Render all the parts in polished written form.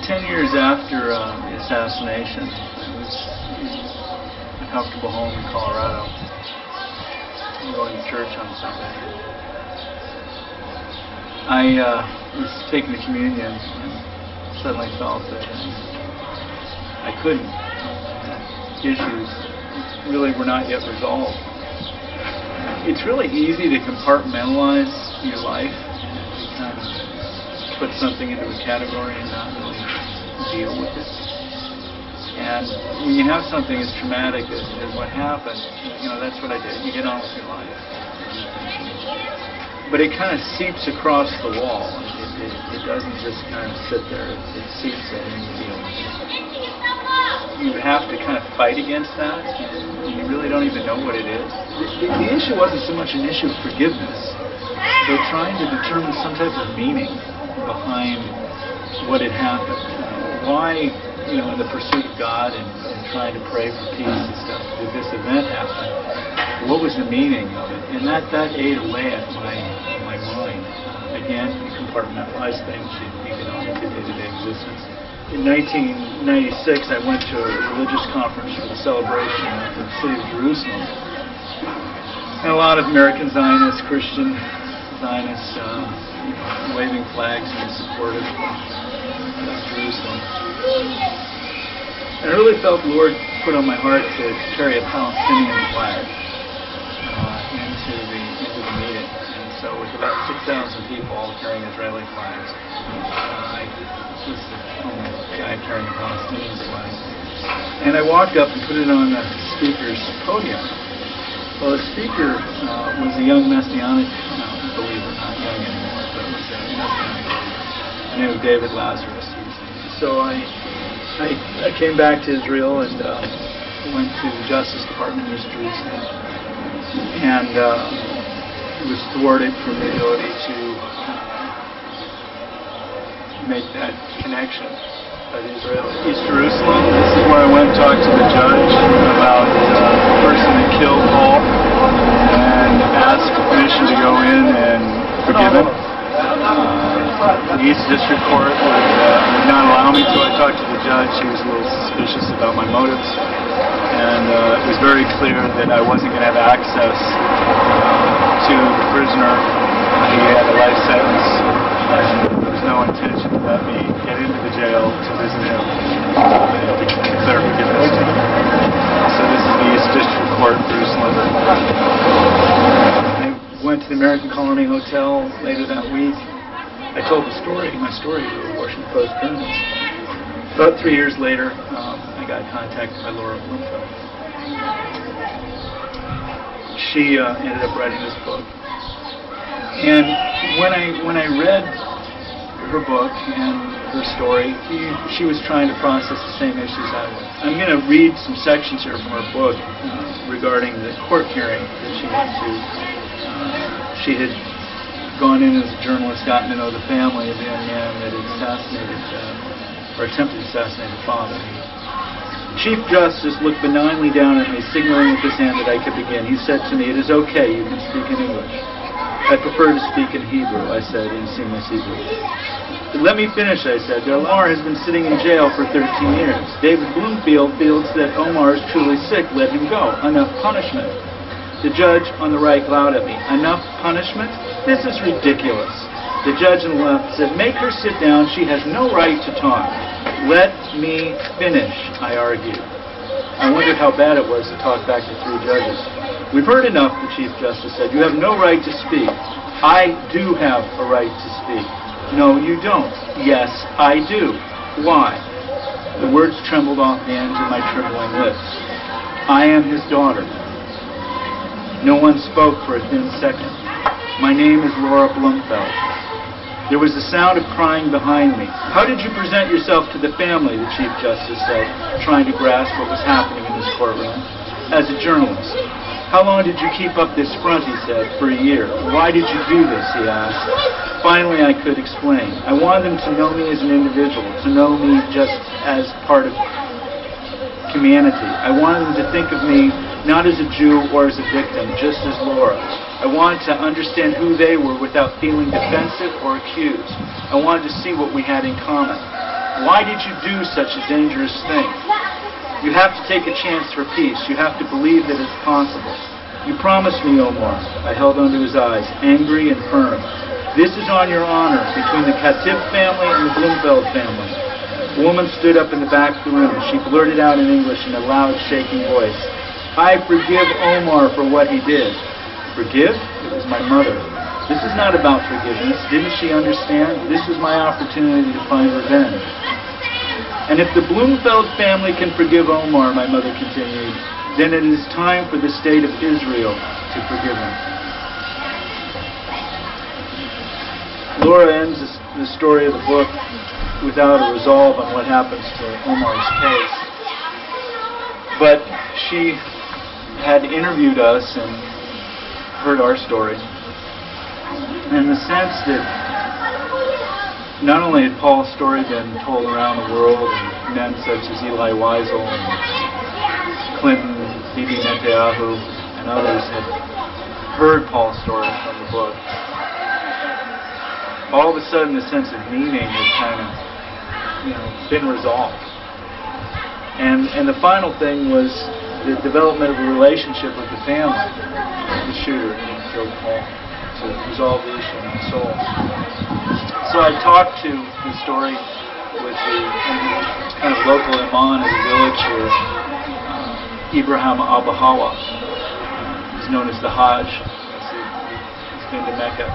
10 years after the assassination, I was in a comfortable home in Colorado, going to church on Sunday. I was taking the communion and suddenly felt that I couldn't. Issues really were not yet resolved. It's really easy to compartmentalize your life and kind of put something into a category and not really deal with it. And when you have something as traumatic as what happened, that's what I did. You get on with your life. But it kind of seeps across the wall. It doesn't just kind of sit there. It seeps in and you deal with it. You have to kind of fight against that, and you really don't even know what it is. The issue wasn't so much an issue of forgiveness, but trying to determine some type of meaning behind what had happened. Why, in the pursuit of God and trying to pray for peace and stuff, did this event happen? What was the meaning of it? And that ate away at my mind. Again, you compartmentalize things, you get on with your day-to-day existence. In 1996, I went to a religious conference for the celebration of the city of Jerusalem. And a lot of American Zionists, Christian Zionists, waving flags in support of Jerusalem. And I really felt the Lord put on my heart to carry a Palestinian flag into the meeting. And so with about 6,000 people all carrying Israeli flags, I was the only guy carrying a Palestinian flag. And I walked up and put it on the speaker's podium. Well, the speaker was a young Messianic believer, not young anymore, but was a Messianic believer. Named David Lazarus. So I came back to Israel and went to the Justice Department in East Jerusalem, and was thwarted from the ability to make that connection by the Israelis. East Jerusalem, this is where I went and talked to the judge about the person that killed Paul and asked for permission to go in and forgive him. The East District Court would not allow me to. I talked to the judge. He was a little suspicious about my motives. And it was very clear that I wasn't going to have access to the prisoner. He had a life sentence. There was no intention to let me get into the jail to visit him and to declare forgiveness to him. So this is the East District Court, Jerusalem. I went to the American Colony Hotel later that week. I told my story to abortion opposed criminals. About 3 years later, I got contacted by Laura Bloomfield. She ended up writing this book. And when I read her book and her story, she was trying to process the same issues I was. I'm going to read some sections here from her book regarding the court hearing that she went to. She had gone in as a journalist, gotten to know the family of the young man that had assassinated, or attempted to assassinate her father. The Chief Justice looked benignly down at me, signaling with his hand that I could begin. He said to me, "It is okay, you can speak in English." "I prefer to speak in Hebrew," I said in seamless Hebrew. "Let me finish," I said. "Omar has been sitting in jail for 13 years. David Bloomfield feels that Omar is truly sick. Let him go. Enough punishment." The judge on the right glowered at me. "Enough punishment? This is ridiculous." The judge on the left said, "Make her sit down. She has no right to talk." "Let me finish," I argued. I wondered how bad it was to talk back to 3 judges. "We've heard enough," the Chief Justice said. "You have no right to speak." "I do have a right to speak." "No, you don't." "Yes, I do." "Why?" The words trembled off the ends of my trembling lips. "I am his daughter." No one spoke for a thin second. "My name is Laura Bloomfield." There was the sound of crying behind me. "How did you present yourself to the family?" the Chief Justice said, trying to grasp what was happening in this courtroom. "As a journalist." "How long did you keep up this front?" he said. "For a year." "Why did you do this?" he asked. Finally, I could explain. "I wanted them to know me as an individual, to know me just as part of humanity. I wanted them to think of me not as a Jew or as a victim, just as Laura. I wanted to understand who they were without feeling defensive or accused. I wanted to see what we had in common." Why did you do such a dangerous thing? You have to take a chance for peace. You have to believe that it's possible. You promised me, Omar. I held onto his eyes, angry and firm. This is on your honor, between the Khatib family and the Bloomfeld family. A woman stood up in the back of the room. She blurted out in English in a loud, shaking voice, I forgive Omar for what he did. Forgive? It was my mother. This is not about forgiveness. Didn't she understand? This was my opportunity to find revenge. And if the Bloomfeld family can forgive Omar, my mother continued, then it is time for the state of Israel to forgive him. Laura ends the story of the book without a resolve on what happens to Omar's case. But she had interviewed us and heard our story, in the sense that not only had Paul's story been told around the world, and men such as Eli Wiesel and Clinton, Bibi Netanyahu, and others had heard Paul's story from the book, all of a sudden the sense of meaning had kind of, been resolved. And the final thing was the development of a relationship with the family, the shooter who killed Paul, to resolve the issue in the soul. So I talked to the story with the kind of local imam of the village here, Ibrahim Abahawa. He's known as the Hajj. He's been to Mecca.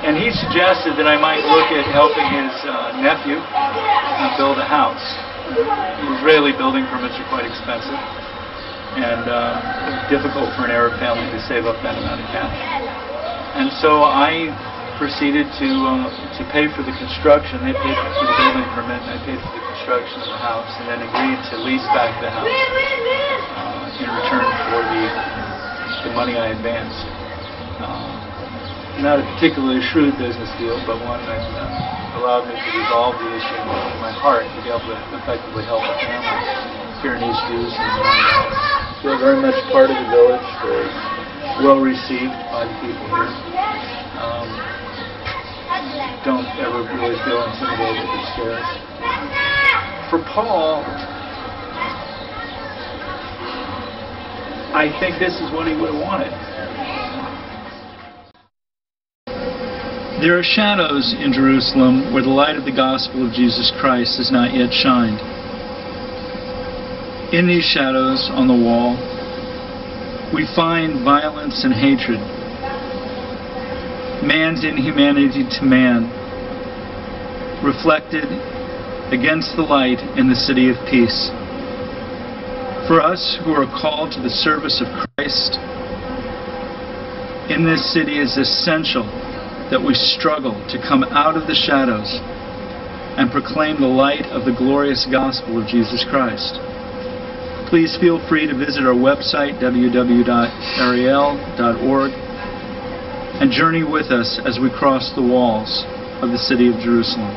And he suggested that I might look at helping his nephew build a house. Israeli building permits are quite expensive, and difficult for an Arab family to save up that amount of cash. And so I proceeded to pay for the construction. They paid for the building permit, and I paid for the construction of the house, and then agreed to lease back the house in return for the money I advanced. Not a particularly shrewd business deal, but one that allowed me to resolve the issue in my heart, to be able to effectively help the family, Pyrenees Jews, and feel very much part of the village, very well received by the people here. Don't ever really feel intimidated or scared. For Paul, I think this is what he would have wanted. There are shadows in Jerusalem where the light of the gospel of Jesus Christ has not yet shined. In these shadows on the wall, we find violence and hatred, man's inhumanity to man, reflected against the light in the city of peace. For us who are called to the service of Christ, in this city is essential that we struggle to come out of the shadows and proclaim the light of the glorious gospel of Jesus Christ. Please feel free to visit our website, www.ariel.org, and journey with us as we cross the walls of the city of Jerusalem.